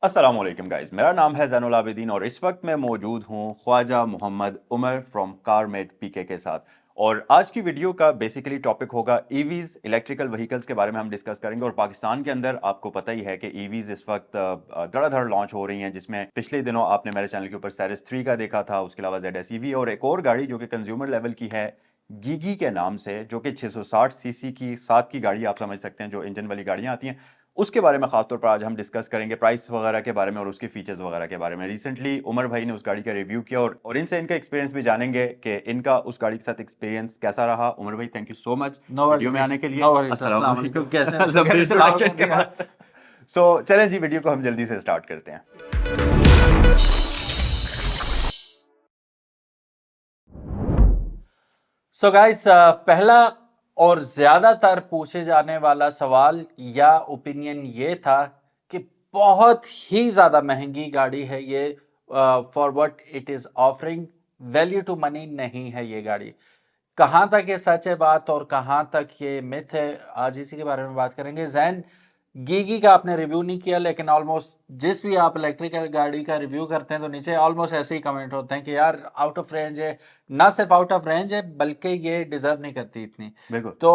अस्सलाम वालेकुम गाइस, मेरा नाम है ज़ैनुल आबिदीन और इस वक्त मैं मौजूद हूँ ख्वाजा मोहम्मद उमर फ्रॉम कारमेट पीके के साथ। और आज की वीडियो का बेसिकली टॉपिक होगा ईवीज़, इलेक्ट्रिकल व्हीकल्स के बारे में हम डिस्कस करेंगे। और पाकिस्तान के अंदर आपको पता ही है कि ईवीज़ इस वक्त धड़ाधड़ लॉन्च हो रही हैं, जिसमें पिछले दिनों आपने मेरे चैनल के ऊपर सेरिस 3 का देखा था, उसके अलावा ZS EV और एक और गाड़ी जो कि कंज्यूमर लेवल की है, गीगी के नाम से, जो कि 660 सीसी की 7 की गाड़ी आप समझ सकते हैं, जो इंजन वाली गाड़ियाँ आती हैं, उसके बारे में खासतौर पर आज हम डिस्कस करेंगे, प्राइस वगैरह के बारे में और उसके फीचर्स वगैरह के बारे में। रिसेंटली उमर भाई ने उस गाड़ी का रिव्यू किया और इनसे इनका एक्सपीरियंस भी जानेंगे कि इनका उस गाड़ी के साथ एक्सपीरियंस कैसा रहा। उमर भाई, thank you so much no video वरीज में आने के लिए। No worries. अस्सलाम अस्सलाम वालेकुम। वालेकुम, कैसे हैं? लंबे कैसे सलाम इंट्रोडक्शन कर के दिया। बाद सो चलें जी, वीडियो को हम जल्दी से स्टार्ट करते हैं। सो गाइस, पहला और ज्यादातर पूछे जाने वाला सवाल या ओपिनियन ये था कि बहुत ही ज्यादा महंगी गाड़ी है ये, for what it is offering, value to money नहीं है ये गाड़ी। कहाँ तक ये सच है बात और कहाँ तक ये मिथ है, आज इसी के बारे में बात करेंगे। जैन, गीगी का आपने रिव्यू नहीं किया, लेकिन ऑलमोस्ट जिस भी आप इलेक्ट्रिकल गाड़ी का रिव्यू करते हैं तो नीचे ऑलमोस्ट ऐसे ही कमेंट होते हैं कि यार आउट ऑफ रेंज है। ना सिर्फ आउट ऑफ रेंज है बल्कि ये डिजर्व नहीं करती इतनी। बिल्कुल। तो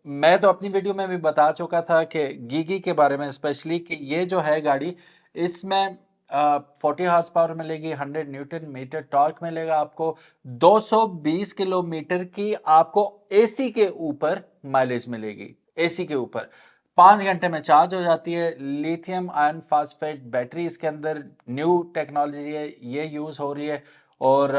मैं तो अपनी वीडियो में भी बता चुका था कि गीगी के बारे में स्पेशली कि ये जो है गाड़ी, इसमें 40 हॉर्स पावर मिलेगी, 100 न्यूटन मीटर टॉर्क मिलेगा आपको, 220 किलोमीटर की आपको एसी के ऊपर माइलेज मिलेगी। एसी के ऊपर 5 घंटे में चार्ज हो जाती है। लिथियम आयन फास्फेट बैटरी इसके अंदर न्यू टेक्नोलॉजी है, ये यूज हो रही है। और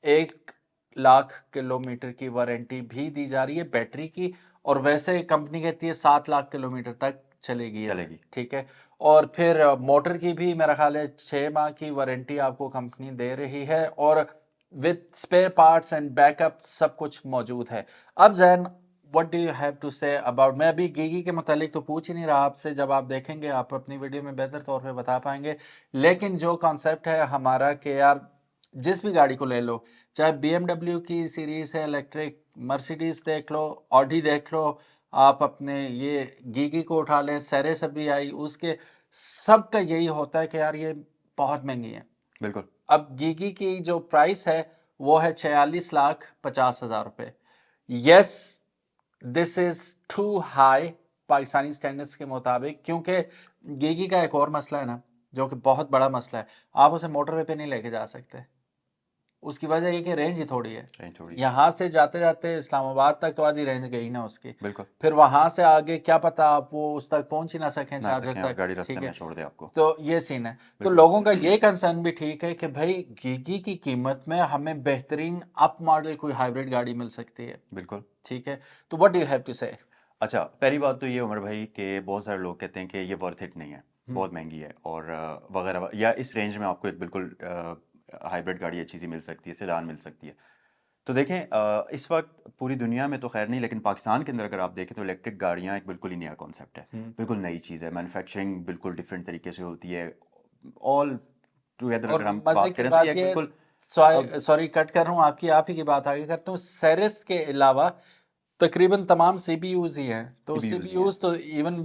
1 लाख किलोमीटर की वारंटी भी दी जा रही है बैटरी की। और वैसे कंपनी कहती है 7 लाख किलोमीटर तक चलेगी ये, चलेगी। ठीक है। और फिर मोटर की भी मेरा ख्याल है 6 माह की वारंटी आपको कंपनी दे रही है, और with spare parts and backup सब कुछ मौजूद है। अब Jain, what do you have to say about, मैं अभी गीगी के मुतालिक तो पूछ ही नहीं रहा आपसे, जब आप देखेंगे आप अपनी वीडियो में बेहतर तौर पे बता पाएंगे। लेकिन जो कॉन्सेप्ट है हमारा कि यार जिस भी गाड़ी को ले लो, चाहे BMW की सीरीज है इलेक्ट्रिक, मर्सिडीज देख लो, ऑडी देख लो, आप अपने ये गीगी को उठा लें, सेरेस अभी आई, उसके सबका यही होता है कि यार ये बहुत महंगी है। बिल्कुल। अब गीगी की जो प्राइस है वो है 46,50,000 रुपए। Yes, this is too high Pakistani standards के मुताबिक, क्योंकि गीगी का एक और मसला है ना, जो कि बहुत बड़ा मसला है, आप उसे मोटरवे पे नहीं लेके जा सकते। उसकी वजह ये कि रेंज ही थोड़ी है। कहीं थोड़ी। यहाँ से जाते जाते इस्लामाबाद तक तो आधी रेंज गई ना उसकी। बिल्कुल। फिर वहां से आगे क्या पता आप वो उस तक पहुंच ही ना सकें, ना चार्जर सकें और तक, गाड़ी रास्ते ठीक में है। छोड़ दे आपको। तो ये सीन है। तो बिल्कुल। लोगों का ये कंसर्न भी ठीक है कि भाई गीगी की कीमत में हमें बेहतरीन अप मॉडल कोई हाइब्रिड गाड़ी मिल सकती है, बिल्कुल। ठीक है। तो what do you have to say? अच्छा, पहली बात तो ये उमर भाई कि बहुत सारे लोग कहते हैं कि ये वर्थ इट नहीं है, बहुत महंगी है और वगैरह, या इस रेंज में आपको एक बिल्कुल हाइब्रिड गाड़ी अच्छी सी मिल सकती है, सेडान मिल सकती है। तो देखें, इस वक्त पूरी दुनिया में तो खैर नहीं, लेकिन पाकिस्तान के अंदर अगर आप देखें तो इलेक्ट्रिक गाड़ियाँ एक बिल्कुल ही नया कॉन्सेप्ट है, बिल्कुल नई चीज़ है। मैन्युफैक्चरिंग बिल्कुल डिफरेंट तरीके से होती है। ऑल टुगेदर और अगर हम मजे बात की करें तो ये बात एक ये, बिल्कुल अब सॉरी कट कर रहा हूँ आपकी, आप ही की बात आगे करता हूँ। सेरेस के अलावा तकरीबन तमाम सीपीयूज ही हैं, तो सीपीयूज ही हैं। सीपीयूज तो इवन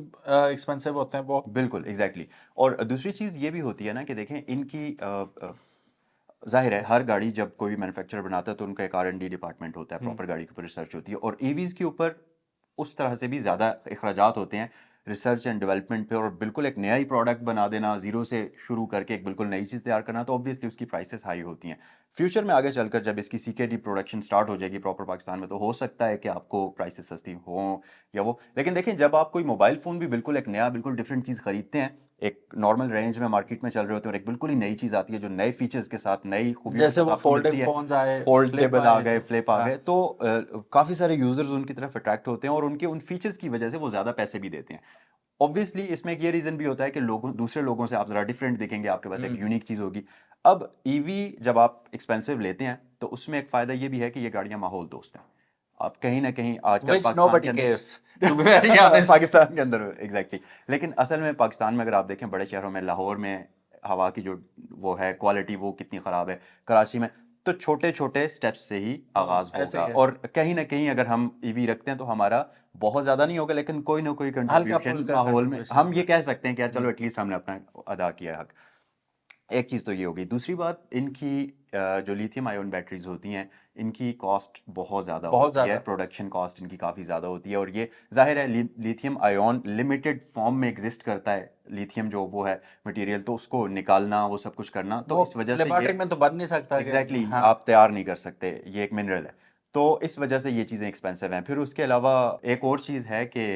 एक्सपेंसिव होते हैं वो। बिल्कुल, एग्जैक्टली। और दूसरी चीज़ ये भी होती है ना कि देखें इनकी ज़ाहिर है हर गाड़ी जब कोई भी मैन्युफैक्चरर बनाता है तो उनका एक R&D डिपार्टमेंट होता है, प्रॉपर गाड़ी के ऊपर रिसर्च होती है, और ईवीज़ के ऊपर उस तरह से भी ज़्यादा अखराजात होते हैं रिसर्च एंड डेवलपमेंट पे। और बिल्कुल एक नया ही प्रोडक्ट बना देना, ज़ीरो से शुरू करके एक बिल्कुल नई चीज़ तैयार करना, तो ऑब्वियसली उसकी प्राइसेस हाई होती हैं। फ्यूचर में आगे चलकर जब इसकी CKD प्रोडक्शन स्टार्ट हो जाएगी प्रॉपर पाकिस्तान में, तो हो सकता है कि आपको प्राइसेस सस्ती हों या वो। लेकिन देखें, जब आप कोई मोबाइल फ़ोन भी बिल्कुल एक नया बिल्कुल डिफरेंट चीज़ खरीदते हैं, एक नॉर्मल रेंज में मार्केट में चल रहे होते हैं, और एक बिल्कुल ही नई चीज़ आती है जो नए फीचर्स के साथ, नई खूबियों के जैसे साथ वो आपको मिलती फोल्डिंग है, फोन्स आए, फ्लिप फोल्डेबल आ आए गए, थे। फ्लिप आ हाँ, गए, तो काफ़ी सारे यूजर्स उनकी तरफ अट्रैक्ट होते हैं और उनके उन फीचर्स की वजह से वो ज़्यादा पैसे भी देते हैं। ऑब्वियसली इसमें एक ये रीज़न भी होता है कि लोगों, दूसरे लोगों से आप ज़रा डिफरेंट दिखेंगे, आपके पास एक यूनिक चीज़ होगी। अब ईवी जब आप एक्सपेंसिव लेते हैं तो उसमें एक फ़ायदा ये भी है कि ये गाड़ियाँ माहौल दोस्त हैं। आप कहीं ना कहीं आजकल विच पाकिस्तान के नोबडी अंदर cares, to be very honest. Pakistan के अंदर एग्जैक्टली लेकिन असल में पाकिस्तान में अगर आप देखें, बड़े शहरों में, लाहौर में हवा की जो वो है क्वालिटी वो कितनी ख़राब है, कराची में, तो छोटे छोटे स्टेप्स से ही आगाज ऐसे होगा ही है, और कहीं ना कहीं अगर हम ईवी रखते हैं तो हमारा बहुत ज्यादा नहीं होगा लेकिन कोई ना कोई हल्का कंट्रीब्यूशन फुल्का माहौल में कंट्रीब्यूशन हम ये होगा। कह सकते हैं कि यार चलो हम्म, एटलीस्ट हमने अपना अदा किया हक। एक चीज़ तो ये होगी। दूसरी बात, इनकी जो लिथियम आयन बैटरीज होती हैं इनकी कॉस्ट बहुत ज़्यादा बहुत होती है, ज्यादा। प्रोडक्शन कॉस्ट इनकी काफ़ी ज़्यादा होती है और ये जाहिर है लिथियम आयन लिमिटेड फॉर्म में एग्जिस्ट करता है। लिथियम जो वो है मटेरियल, तो उसको निकालना वो सब कुछ करना, तो वो इस वजह से ये लेबोरेटरी में तो बन नहीं सकता कि एग्जैक्टली हाँ। आप तैयार नहीं कर सकते, ये एक मिनरल है। तो इस वजह से ये चीज़ें एक्सपेंसिव हैं। फिर उसके अलावा एक और चीज़ है कि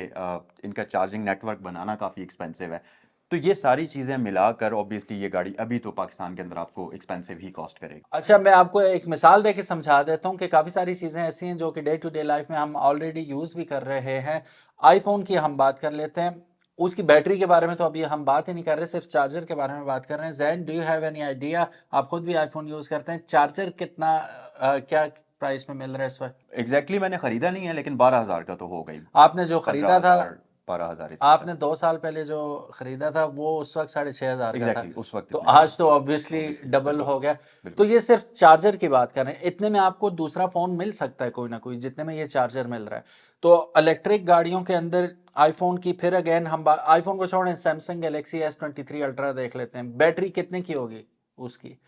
इनका चार्जिंग नेटवर्क बनाना काफ़ी एक्सपेंसिव है। तो ये सारी चीज़ें मिलाकर ऑब्वियसली ये गाड़ी अभी तो पाकिस्तान के अंदर आपको एक्सपेंसिव ही कॉस्ट करेगी। अच्छा, मैं आपको एक मिसाल देके समझा देता हूँ कि काफ़ी सारी चीज़ें ऐसी हैं जो कि डे टू डे लाइफ में हम ऑलरेडी यूज़ भी कर रहे हैं। आईफ़ोन की हम बात कर लेते हैं, उसकी बैटरी के बारे में तो अभी हम बात ही नहीं कर रहे, सिर्फ चार्जर के बारे में बात कर रहे हैं। Zain, do you have any idea, आप खुद भी आईफ़ोन यूज़ करते हैं, चार्जर कितना क्या प्राइस में मिल रहा है इस वक्त? एग्जैक्टली मैंने ख़रीदा नहीं है लेकिन 12,000 का तो हो गई। आपने जो पंद्रह ख़रीदा था, हजार 12,000 इतने आपने तक। 2 साल पहले जो ख़रीदा था वो उस वक़्त 6,500 का था। एग्जैक्टली उस वक्त तो इतने का आज तो ऑब्वियसली ऑब्वियसली डबल बिल्कुल हो गया। तो बिल्कुल। ये सिर्फ़ चार्जर की बात कर रहे हैं। इतने में आपको दूसरा फ़ोन मिल सकता है कोई ना कोई, जितने में ये चार्जर मिल रहा है। तो इलेक्ट्रिक गाड़ियों के अंदर आईफ़ोन की, फिर अगेन हम बा आईफ़ोन को छोड़ें, सैमसंग गैलेक्सी S23 अल्ट्रा देख लेते हैं। बैटरी कितने की होगी उसकी?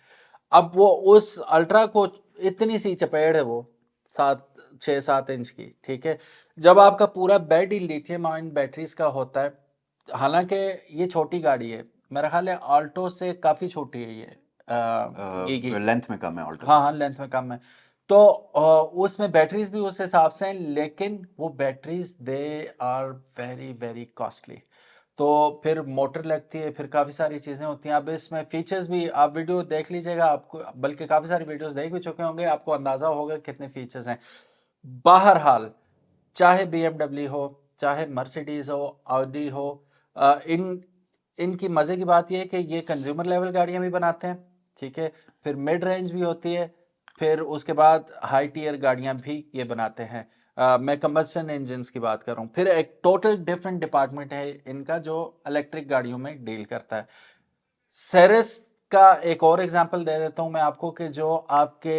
अब वो उस अल्ट्रा को, इतनी सी चपेड़ है वो, 6-7 इंच की, ठीक है? जब आपका पूरा बेड ही लिथियम आयन बैटरीज का होता है, हालांकि ये छोटी गाड़ी है, मेरा ख्याल है ऑल्टो से काफ़ी छोटी है ये, गीगी। लेंथ में कम है ऑल्टो हाँ से। हाँ, लेंथ में कम है। तो उसमें बैटरीज भी उस हिसाब से हैं, लेकिन वो batteries they are very very costly. तो फिर मोटर लगती है, फिर काफ़ी सारी चीज़ें होती हैं। अब इसमें फीचर्स भी, आप वीडियो देख लीजिएगा, आपको बल्कि काफ़ी सारी वीडियोस देख भी चुके होंगे, आपको अंदाज़ा होगा कितने फीचर्स हैं। बहरहाल, चाहे BMW हो, चाहे मर्सिडीज़ हो, ऑडी हो, इनकी मज़े की बात ये है कि ये कंज्यूमर लेवल गाड़ियाँ भी बनाते हैं, ठीक है? फिर मिड रेंज भी होती है, फिर उसके बाद हाई टियर गाड़ियाँ भी ये बनाते हैं। मैं कंबस्शन इंजन्स की बात कर रहा हूँ। फिर एक टोटल डिफरेंट डिपार्टमेंट है इनका जो इलेक्ट्रिक गाड़ियों में डील करता है। सेरेस का एक और एग्जांपल दे देता हूं मैं आपको कि जो आपके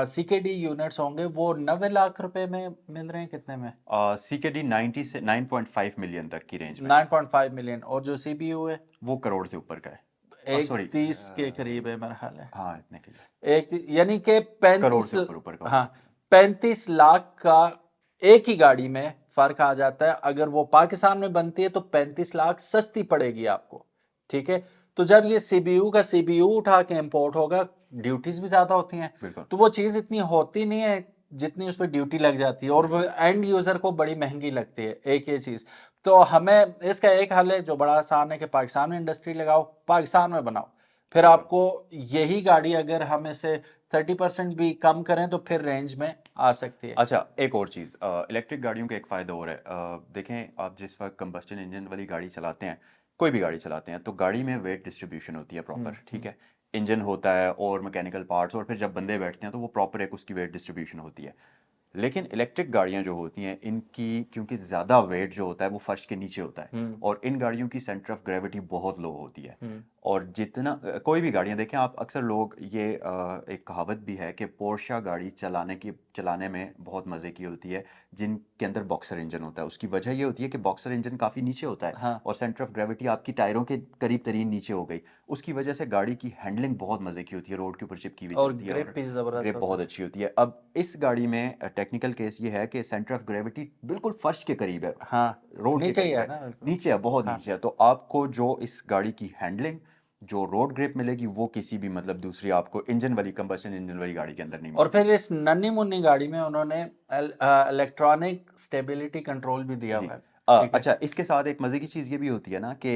CKD यूनिट्स होंगे वो 90 लाख रुपए में मिल रहे हैं, कितने में? CKD 90 से 9.5 मिलियन तक की रेंज में। 9.5 मिलियन। और जो CPU है वो करोड़ से ऊपर का है। एक सॉरी, 30 के करीब है मेरा ख्याल है। हाँ इतने के लिए, एक यानी कि करोड़ 35, से ऊपर ऊपर का हाँ, होगा। 35 लाख का एक ही गाड़ी में फर्क आ जाता है। अगर वो पाकिस्तान में बनती है तो 35 लाख सस्ती पड़ेगी आपको, ठीक है? तो जब ये सीबीयू का सीबीयू उठा के इंपोर्ट होगा, ड्यूटीज भी ज्यादा होती हैं, बिल्कुल तो वो चीज इतनी होती नहीं है जितनी उस पर ड्यूटी लग जाती है, और वो बिल्कुल। एंड यूजर को बड़ी महंगी लगती है एक ये चीज। तो हमें इसका एक हल है जो बड़ा आसान है कि पाकिस्तान में इंडस्ट्री लगाओ, पाकिस्तान में बनाओ। फिर बिल्कुल। आपको यही गाड़ी अगर हम इसे 30% भी कम करें तो फिर रेंज में आ सकती है। अच्छा, एक और चीज़, इलेक्ट्रिक गाड़ियों का एक फ़ायदा और है। देखें आप जिस वक्त कंबस्टन इंजन वाली गाड़ी चलाते हैं, कोई भी गाड़ी चलाते हैं, तो गाड़ी में वेट डिस्ट्रीब्यूशन होती है प्रॉपर, ठीक है? इंजन होता है और मैकेनिकल पार्ट्स, और फिर जब बंदे बैठते हैं तो वो प्रॉपर एक उसकी वेट डिस्ट्रीब्यूशन होती है। लेकिन इलेक्ट्रिक गाड़ियां जो होती हैं इनकी क्योंकि ज़्यादा वेट जो होता है वो फर्श के नीचे होता है, हम्म और इन गाड़ियों की सेंटर ऑफ ग्रेविटी बहुत लो होती है। हम्म और जितना कोई भी गाड़ियां देखें आप, अक्सर लोग ये एक कहावत भी है कि पोर्शा गाड़ी चलाने में बहुत मज़े की होती है जिनके अंदर बॉक्सर इंजन होता है। उसकी वजह ये होती है कि बॉक्सर इंजन काफ़ी नीचे होता है हाँ, और सेंटर ऑफ ग्रेविटी आपकी टायरों के करीब तरीन नीचे हो गई। उसकी वजह से गाड़ी की हैंडलिंग बहुत मज़े की होती है, रोड के ऊपर चिपकी हुई और चलती है ग्रिप और भी जबरदस्त ग्रिप होता बहुत है। अच्छी होती है। अब इस गाड़ी में टेक्निकल केस ये है कि सेंटर ऑफ ग्रेविटी बिल्कुल फर्श के करीब है, हाँ, रोड के नीचे ही करीब है है, ना, बिल्कुल। नीचे है, बहुत हाँ, नीचे है। तो आपको जो इस गाड़ी की हैंडलिंग, जो रोड ग्रिप मिलेगी वो किसी भी मतलब दूसरी आपको इंजन वाली कंबस्शन इंजन वाली गाड़ी के अंदर नहीं और मिलेगी। फिर इस नन्ही मुन्नी गाड़ी में उन्होंने इलेक्ट्रॉनिक स्टेबिलिटी कंट्रोल भी दिया जी। हुआ है, ठीक है? अच्छा, इसके साथ एक मज़े की चीज़ ये भी होती है ना कि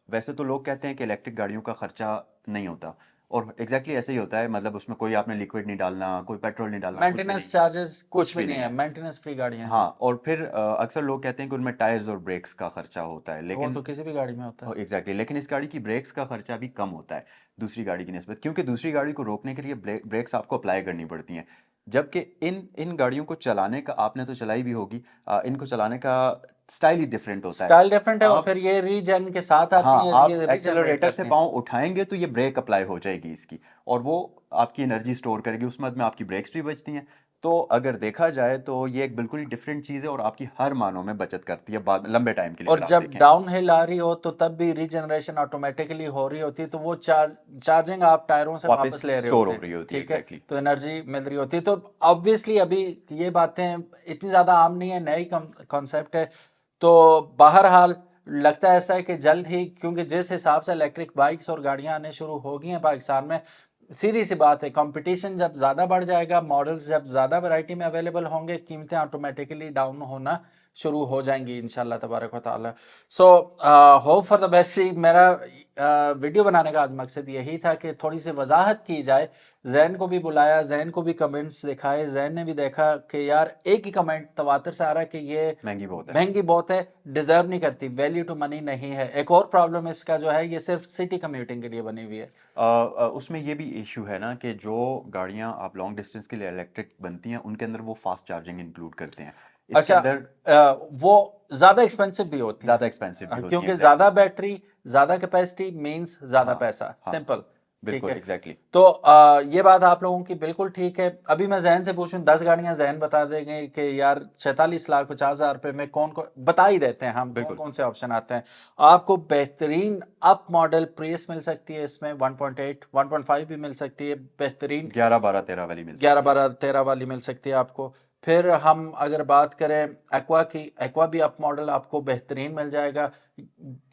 वैसे तो लोग कहते हैं कि इलेक्ट्रिक गाड़ियों का खर्चा नहीं होता, और एग्जैक्टली ऐसे ही होता है। मतलब उसमें कोई आपने लिक्विड नहीं डालना, कोई पेट्रोल नहीं डालना, कुछ भी नहीं, मेंटेनेंस चार्जेस कुछ कुछ भी भी नहीं नहीं है, है। मेंटेनेंस फ्री गाड़ियां हैं। हाँ, और फिर अक्सर लोग कहते हैं कि उनमें टायर्स और ब्रेक्स का खर्चा होता है, वो लेकिन तो किसी भी गाड़ी में होता है। एग्जैक्टली लेकिन इस गाड़ी की ब्रेक्स का खर्चा भी कम होता है दूसरी गाड़ी की निस्बत, क्योंकि दूसरी गाड़ी को रोकने के लिए ब्रेक्स आपको अप्लाई करनी पड़ती हैं। जबकि इन इन गाड़ियों को चलाने का, आपने तो चलाई भी होगी, इनको चलाने का स्टाइल ही डिफरेंट होता है। स्टाइल डिफरेंट है और आप फिर ये रीजन के साथ हाँ, आती है, आप ये रीजनरेट एक्सेलरेटर से करती हैं। पाँव उठाएंगे तो ये ब्रेक अप्लाई हो जाएगी इसकी, और वो आपकी एनर्जी स्टोर करेगी, उस मद में आपकी ब्रेक्स भी बचती हैं। तो अगर देखा जाए तो ये एक बिल्कुल ही डिफरेंट चीज़ है और आपकी हर मानों में बचत करती है बाद लंबे टाइम के लिए, और अगर आप जब देखें। डाउन हिल आ रही हो तो तब भी रीजनरेशन ऑटोमेटिकली हो रही होती है, तो वो चार्जिंग आप टायरों से वापस वापस ले रहे स्टोर होते हो हैं, रही होती है, ठीक है, एग्जैक्टली। तो एनर्जी मिल रही होती है। तो ऑब्वियसली अभी ये बातें इतनी ज़्यादा आम नहीं है, नई कॉन्सेप्ट है। तो बहरहाल लगता है ऐसा है कि जल्द ही, क्योंकि जिस हिसाब से इलेक्ट्रिक बाइक्स और गाड़ियां आने शुरू हो गई हैं पाकिस्तान में, सीधी सी बात है, कंपटीशन जब ज़्यादा बढ़ जाएगा, मॉडल्स जब ज़्यादा वैरायटी में अवेलेबल होंगे, कीमतें ऑटोमेटिकली डाउन होना शुरू हो जाएंगी इंशाल्लाह तबारक व तआला। So hope for the best. मेरा वीडियो बनाने का आज मकसद यही था कि थोड़ी सी वजाहत की जाए। जैन को भी बुलाया, जैन को भी कमेंट्स दिखाए, जैन ने भी देखा कि यार एक ही कमेंट तवातर से आ रहा है कि ये महंगी बहुत है। महंगी बहुत है, डिजर्व नहीं करती, वैल्यू टू मनी नहीं है। एक और प्रॉब्लम इसका जो है, ये सिर्फ सिटी कम्यूटिंग के लिए बनी हुई है। उसमें ये भी इशू है ना कि जो गाड़ियां आप लॉन्ग डिस्टेंस के लिए इलेक्ट्रिक बनती हैं उनके अंदर वो फास्ट चार्जिंग इंक्लूड करते हैं, इसके अच्छा, अंदर वो ज्यादा एक्सपेंसिव भी होती हैं, ज़्यादा एक्सपेंसिव भी होती हैं, क्योंकि एग्जैक्टली। ज्यादा बैटरी, ज्यादा कैपेसिटी मींस ज्यादा हाँ पैसा, हाँ, सिंपल। ठीक बिल्कुल है, एग्जैक्टली। तो ये बात आप लोगों की बिल्कुल ठीक है। अभी मैं जैन से पूछूं 10 गाड़ियां, जैन बता देंगे कि यार 46,50,000 रुपए में कौन कौन, बता ही देते हैं हम कौन बिल्कुल। कौन से ऑप्शन आते हैं। आपको बेहतरीन अप मॉडल प्रेस मिल सकती है इसमें, 1.8 1.5 भी मिल सकती है, बेहतरीन 11 12 13 वाली मिल 11 सकती है। 12 13 वाली मिल सकती है आपको। फिर हम अगर बात करें एक्वा की, एक्वा भी अप मॉडल आपको बेहतरीन मिल जाएगा।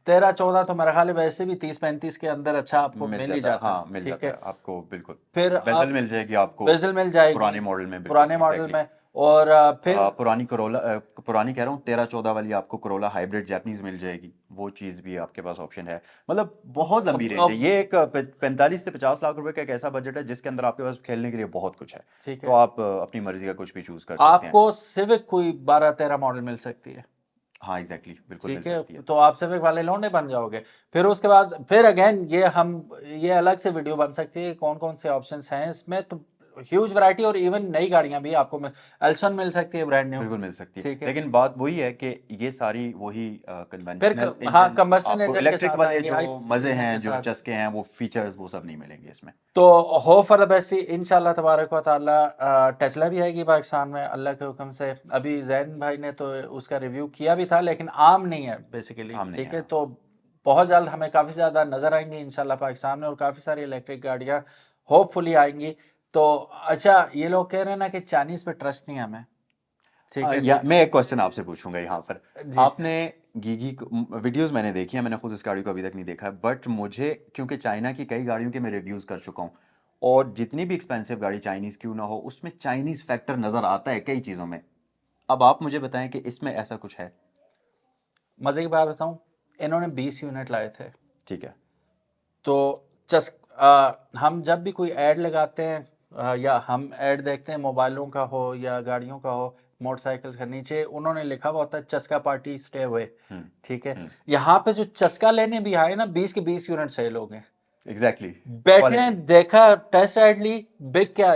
13 14 तो मेरा ख्याल है वैसे भी 30 35 के अंदर अच्छा आपको मिल मिल ही जाता है, जाता है, हाँ मिल ठीक जाता है। है आपको, बिल्कुल। फिर वेजल आप मिल जाएगी आपको वेजल मिल जाएगी पुराने मॉडल में, बिल्कुल पुराने मॉडल एग्जैक्टली। में। और फिर पुरानी करोला, पुरानी कह रहा हूँ 13 14 वाली आपको करोला हाइब्रिड जैपनीज मिल जाएगी, वो चीज़ भी आपके पास ऑप्शन है। मतलब बहुत लंबी रेंज है, अब ये एक 45 से 50 लाख रुपए का एक ऐसा बजट है जिसके अंदर आपके पास खेलने के लिए बहुत कुछ है। ठीक तो है, आप अपनी मर्जी का कुछ भी चूज कर सकते हैं। आपको सिविक कोई 12 13 मॉडल मिल सकती है, हाँ एग्जैक्टली, बिल्कुल मिल ठीक है, सकती है। तो आप सिविक वाले लौंडे बन जाओगे। फिर उसके बाद फिर अगेन ये अलग से वीडियो बन सकती है कौन कौन से ऑप्शंस हैं इसमें, तो ह्यूज वैरायटी। और इवन नई गाड़ियां भी आपको एल्सन मिल सकती है ब्रांड न्यू, बिल्कुल मिल सकती है, ठीक है। लेकिन बात वही है कि ये सारी वही फिर कन्वेंशनल हाँ, इंजन, कंबस्शन आपको इंजन के इलेक्ट्रिक साथ वाले आएंगे, जो आइस मज़े इंजन हैं, के जो साथ। चस्के हैं, वो फीचर्स वो सब नहीं मिलेंगे इसमें। तो होप फॉर द बेस्ट इंशाल्लाह तबारक व ताला। टेस्ला भी आएगी पाकिस्तान में अल्लाह के हुक्म से। अभी जैन भाई ने तो उसका रिव्यू किया भी था, लेकिन आम नहीं है बेसिकली, आम नहीं ठीक है, है। हाँ। तो बहुत जल्द हमें काफ़ी ज़्यादा नज़र आएंगी इंशाल्लाह पाकिस्तान में, और काफ़ी सारी इलेक्ट्रिक गाड़ियाँ होपफुली आएंगी। तो अच्छा, ये लोग कह रहे हैं ना कि चाइनीज़ पे ट्रस्ट नहीं है हमें, ठीक है या मैं एक क्वेश्चन आपसे पूछूंगा यहाँ पर। जी। आपने गीगी वीडियोस मैंने देखी है, मैंने खुद इस गाड़ी को अभी तक नहीं देखा है, बट मुझे क्योंकि चाइना की कई गाड़ियों के मैं रिव्यूज कर चुका हूँ, और जितनी भी एक्सपेंसिव गाड़ी चाइनीज क्यों ना हो उसमें चाइनीज फैक्टर नजर आता है कई चीजों में। अब आप मुझे बताएं कि इसमें ऐसा कुछ है? मज़े की बात बताऊँ, इन्होंने 20 यूनिट लाए थे। ठीक है। तो हम जब भी कोई ऐड लगाते हैं, या हम ऐड देखते हैं मोबाइलों का हो या गाड़ियों का हो, मोटरसाइकिल का, नीचे उन्होंने लिखा हुआ होता है चस्का पार्टी स्टे हुए, हम्म। ठीक है। हम्म। यहाँ पे जो चस्का लेने भी आए ना, 20 के 20 यूनिट सेल हो गए। एग्जैक्टली। बैठे क्वालिटी। हैं, देखा, टेस्ट राइड ली, बिक क्या।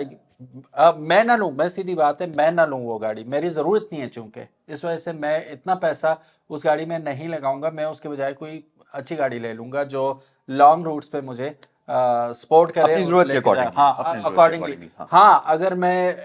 अब मैं ना लूं, मैं सीधी बात है, मैं ना लूं वो गाड़ी, मेरी ज़रूरत नहीं है, चूंकि इस वजह से मैं इतना पैसा उस गाड़ी में नहीं लगाऊंगा। मैं उसके बजाय कोई अच्छी गाड़ी ले लूंगा जो लॉन्ग रूट्स पे मुझे सपोर्ट करे अपनी और जरूरत के लेके जाए, अकॉर्डिंगली, हाँ अपनी जरूरत के अकॉर्डिंगली। अकॉर्डिंगली, हाँ। हाँ, अगर मैं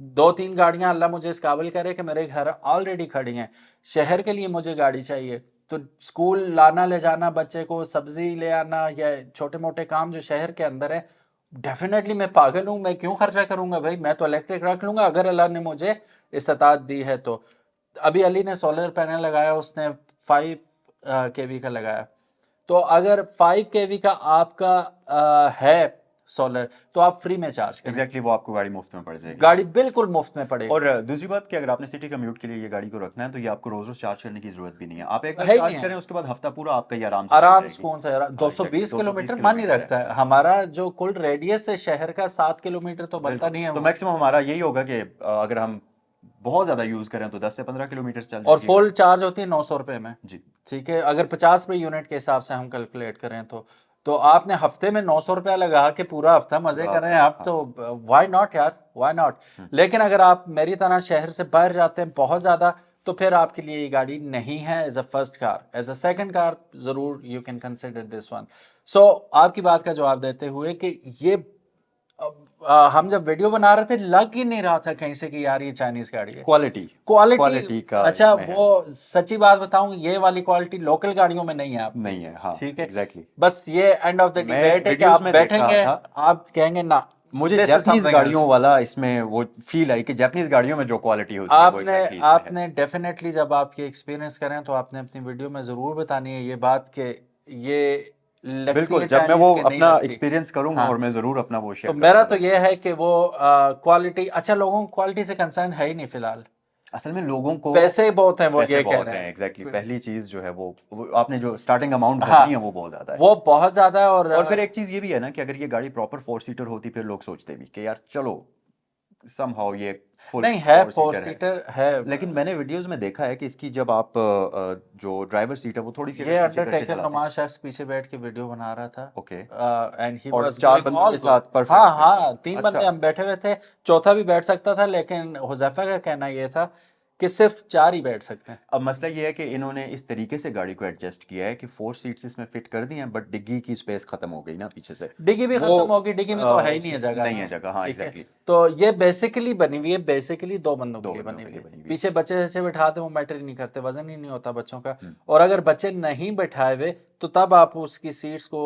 2 3 गाड़ियां अल्लाह मुझे इस काबिल करे कि मेरे घर ऑलरेडी खड़ी हैं, शहर के लिए मुझे गाड़ी चाहिए, तो स्कूल लाना ले जाना बच्चे को, सब्जी ले आना, या छोटे मोटे काम जो शहर के अंदर है, डेफिनेटली मैं पागल हूँ, मैं क्यों खर्चा करूंगा भाई, मैं तो इलेक्ट्रिक रख लूंगा अगर अल्लाह ने मुझे इस्तात दी है तो। अभी अली ने सोलर पैनल लगाया, उसने 5 kV का लगाया। तो अगर 5 kV का आपका है सोलर, तो आप फ्री में चार्ज करें, एग्जैक्टली, वो आपको गाड़ी मुफ्त में पड़ जाएगी। गाड़ी बिल्कुल मुफ्त में पड़ेगी। और दूसरी बात कि अगर आपने सिटी कम्यूट के लिए ये गाड़ी को रखना है तो ये आपको रोज रोज चार्ज करने की जरूरत भी नहीं है, आप एक बार है ही नहीं चार्ज है, करें उसके बाद हफ्ता पूरा आपका ये आराम से चल आराम जाएगी। सुकून से यार। हाँ एग्जैक्टली, 220 220 किलोमीटर मान ही किलोमीटर है। रखता है, हमारा जो कुल रेडियस है शहर का 7 किलोमीटर तो बनता बिल्कुल, नहीं है तो वो। मैक्सिमम हमारा यही होगा कि अगर हम बहुत ज्यादा यूज करें तो 10 से 15 किलोमीटर चल और जाएगी फुल गाड़ी। चार्ज होती है 900 रुपये में, जी। ठीक है, अगर 50 रुपये यूनिट के हिसाब से हम कैलकुलेट करें तो। तो आपने हफ्ते में 900 रुपया लगा के पूरा हफ्ता मजे पूरा कर रहे हैं हफ्ता, आप, तो व्हाई नॉट यार, व्हाई नॉट। लेकिन अगर आप मेरी तरह शहर से बाहर जाते हैं बहुत ज्यादा, तो फिर आपके लिए ये गाड़ी नहीं है as a first car. As a second car जरूर you can consider this one. So आपकी बात का जवाब देते हुए कि ये हम जब वीडियो बना रहे थे लग ही नहीं रहा था कहीं से कि यार ये चाइनीज गाड़ी है। क्वालिटी क्वालिटी, क्वालिटी का अच्छा इसमें है, वो सच्ची बात बताऊं, ये वाली क्वालिटी लोकल गाड़ियों में नहीं है आपकी। नहीं है। हाँ, ठीक है, एग्जैक्टली। बस ये एंड ऑफ द मैं डिबेट है कि वीडियोस आप में देख रहा बैठेंगे, था, आप कहेंगे ना मुझे this is Japanese something else. गाड़ियों वाला इसमें वो फील आई कि जापानीज गाड़ियों में जो क्वालिटी होती है वो आपने एग्जैक्टली इसमें है। आपने डेफिनेटली जब आप ये एक्सपीरियंस करें तो आपने अपनी वीडियो में जरूर बतानी है ये बात कि ये लगती बिल्कुल, है जब मैं वो चाइनीज के नहीं अपना लगती। एक्सपीरियंस करूंगा हाँ, और मैं जरूर अपना वो तो शेयर मेरा करूंगा तो लोगों ये के है साथ। कि वो क्वालिटी, अच्छा लोगों को क्वालिटी से कंसर्न है ही नहीं फिलहाल, असल में लोगों को पैसे बहुत हैं वो पैसे ये कह बहुत रहे हैं, एग्जैक्टली। हैं। पहली चीज जो है वो आपने जो स्टार्टिंग अमाउंट हाँ, भरनी है वो बहुत ज्यादा है। वो बहुत ज्यादा है। और और फिर एक चीज ये भी है ना कि अगर ये गाड़ी प्रॉपर 4 सीटर होती फिर लोग सोचते भी कि यार चलो समहाउ ये फुल नहीं है, 4 4 सीटर है। सीटर है। लेकिन मैंने वीडियोस में देखा है कि इसकी जब आप जो ड्राइवर सीट है वो थोड़ी सी अगर ये पीछे करके अंडरटेकर चलाते हैं, नुमा शख्स पीछे बैठ के वीडियो बना रहा था, ओके, एंड ही और वाज 4 डूइंग बंदों ऑल के गुड। साथ परफेक्ट हाँ स्पेस है। हाँ, 3 बंदे अच्छा, हम बैठे हुए थे, चौथा भी बैठ सकता था, लेकिन हुजैफा का कहना ये था कि सिर्फ 4 ही बैठ सकते हैं। अब मसला ये है कि इन्होंने इस तरीके से गाड़ी को एडजस्ट किया है कि 4 सीट्स इसमें फिट कर दी हैं, बट डिग्गी की स्पेस खत्म हो गई ना पीछे से, डिग्गी भी वो खत्म होगी, डिग्गी में तो है ही नहीं है जगह नहीं ना। है जगह। हाँ, ठीक है, एग्जैक्टली, तो ये बेसिकली बनी हुई है, बेसिकली 2 बंदों के 2 लिए बंदों बनी के हुई लिए है। बनी हुई है। पीछे बच्चे जैसे बैठाते वो मैटर ही नहीं करते, वजन ही नहीं होता बच्चों का। हम्म, और अगर बच्चे नहीं बैठाए हुए तो तब आप उसकी सीट्स को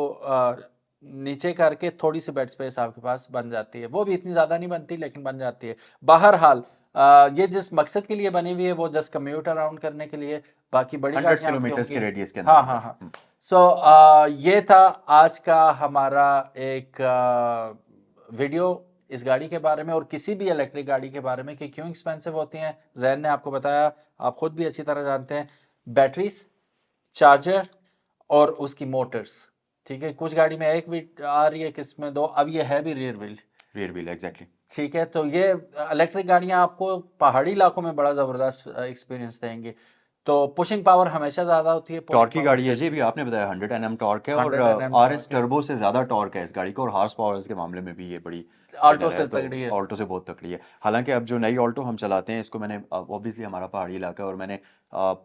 नीचे करके थोड़ी सी बेड स्पेस आपके पास बन जाती है, वो भी इतनी ज्यादा नहीं बनती लेकिन बन जाती है। बहरहाल ये जिस मकसद के लिए बनी हुई है वो जस्ट कम्यूट अराउंड करने के लिए, बाकी बड़ी 100 गाड़ियां आपकी किलोमीटर्स के होंगी। रेडियस के अंदर हाँ हाँ अंदर। हाँ। सो ये था आज का हमारा एक वीडियो इस गाड़ी के बारे में और किसी भी इलेक्ट्रिक गाड़ी के बारे में कि क्यों एक्सपेंसिव होती हैं। जैन ने आपको बताया, आप खुद भी अच्छी तरह जानते हैं, बैटरीज, चार्जर और उसकी मोटर्स। ठीक है, कुछ गाड़ी में एक व्हील आ रही है, किसमें 2, अब ये है भी rear wheel. Rear wheel, exactly. ठीक है, तो ये इलेक्ट्रिक गाड़ियां आपको पहाड़ी इलाकों में बड़ा ज़बरदस्त एक्सपीरियंस देंगी। तो पुशिंग पावर हमेशा ज़्यादा होती है टॉर्क पुलिंग की पावर गाड़ी है से। जी, भी आपने बताया 100 Nm टॉर्क है, और 100 Nm आरएस टॉर्क है, टर्बो से ज्यादा टॉर्क है इस गाड़ी का, और हार्स पावर्स के मामले में भी ये बड़ी आल्टो विनर से है, तो तगड़ी है। ऑल्टो से बहुत तकड़ी है। हालांकि अब जो नई ऑल्टो हम चलाते हैं इसको मैंने, ऑब्वियसली हमारा पहाड़ी इलाका है और मैंने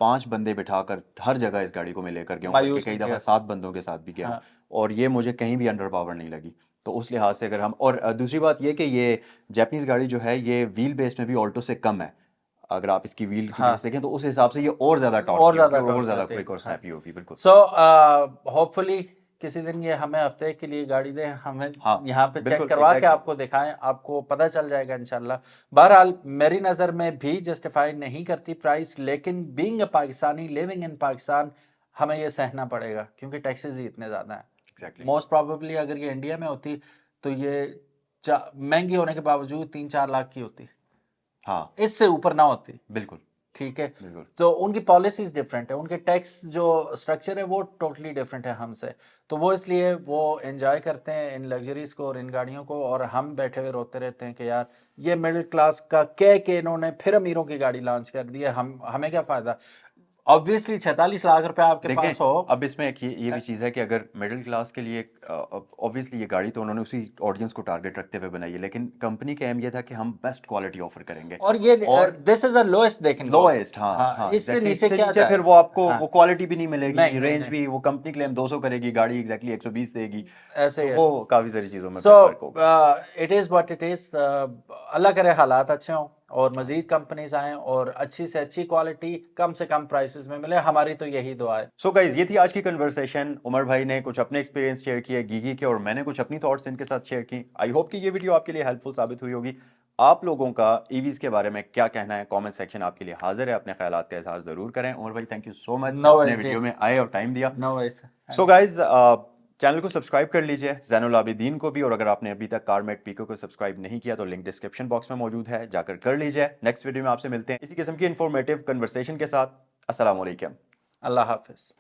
5 बंदे बिठाकर हर जगह इस गाड़ी को मैं लेकर गया हूँ, बल्कि मायूस कई नहीं दफ़ा किया। 7 बंदों के साथ भी गया हूँ, हाँ और ये मुझे कहीं भी अंडर पावर नहीं लगी। तो उस लिहाज से अगर हम, और दूसरी बात ये कि ये जापानीज गाड़ी जो है ये व्हील बेस में भी ऑल्टो से कम है। अगर आप इसकी व्हील की बेस हाँ, देखें तो उस हिसाब से ये और ज्यादा और टॉर्की होगी ज़्यादा और टॉर्क ज्यादा देते हैं। क्विक और हाँ, स्नैपी होगी, बिल्कुल। सो होपफुली किसी दिन ये हमें हफ्ते के लिए गाड़ी दें, हमें हाँ, यहाँ पे चेक बिल्कुल, करवा के एग्जैक्टली। आपको दिखाएं, आपको पता चल जाएगा इंशाल्लाह। बहरहाल मेरी नज़र में भी जस्टिफाई नहीं करती प्राइस, लेकिन being a Pakistani living in Pakistan हमें ये सहना पड़ेगा क्योंकि टैक्सेस ही इतने ज़्यादा हैं। एग्जैक्टली। मोस्ट प्रोबेबली अगर ये इंडिया में होती तो ये महंगी होने के बावजूद 3-4 लाख की होती, हाँ, इससे ऊपर ना होती। बिल्कुल, ठीक है, बिल्कुल। तो उनकी पॉलिसीज डिफरेंट है, उनके टैक्स जो स्ट्रक्चर है वो टोटली डिफरेंट है हमसे, तो वो इसलिए वो एंजॉय करते हैं इन लग्जरीज को और इन गाड़ियों को, और हम बैठे हुए रोते रहते हैं कि यार ये मिडिल क्लास का कह के इन्होंने फिर अमीरों की गाड़ी लॉन्च कर दी है, हम हमें क्या फायदा। ऑब्वियसली 46 लाख रुपए आपके देखें, पास हो। अब इसमें एक ये भी चीज़ है कि अगर मिडिल क्लास के लिए, ऑब्वियसली ये गाड़ी तो उन्होंने उसी ऑडियंस को टारगेट रखते हुए बनाई है, लेकिन कंपनी का एम ये था कि हम बेस्ट क्वालिटी ऑफर करेंगे, और ये और this is the lowest they can go. Lowest. हाँ हाँ, हाँ, इससे एग्जैक्टली। नीचे इससे क्या नीचे फिर जाए। वो आपको हाँ, वो क्वालिटी भी नहीं मिलेगी, नहीं नहीं रेंज नहीं, भी वो कंपनी क्लेम 200 करेगी, गाड़ी एग्जैक्टली 120 देगी, ऐसे तो ही है। वो काफ़ी सारी चीज़ों में सो फिर फर्क होगा। It is what it is. Allah करे हालात अच्छे हों और मज़ीद कंपनीज आएँ और अच्छी से अच्छी क्वालिटी कम से कम प्राइसेस में मिले, हमारी तो यही दुआ है। सो गाइज, ये थी आज की कन्वर्सेशन। उमर भाई ने कुछ अपने एक्सपीरियंस शेयर किए गीगी के, और मैंने कुछ अपनी थॉट्स इनके साथ शेयर की। आई होप कि ये वीडियो आपके लिए हेल्पफुल साबित हुई होगी। आप लोगों का ईवीज के बारे में क्या कहना है, कमेंट सेक्शन आपके लिए हाजिर है, अपने ख्यालात का इजहार जरूर करें। उमर भाई, thank you so much, no अपने वरीज, वीडियो में आए और टाइम दिया। No worries. So guys, channel को सब्सक्राइब कर लीजिए, ज़ैनुल आबिदीन को भी, और अगर आपने अभी तक कारमेट पीको को सब्सक्राइब नहीं किया तो लिंक डिस्क्रिप्शन बॉक्स में मौजूद है, जाकर कर लीजिए। नेक्स्ट वीडियो में आपसे मिलते हैं इसी किस्म की इंफॉर्मेटिव कन्वर्सेशन के साथ। अस्सलाम वालेकुम। अल्लाह हाफिज़।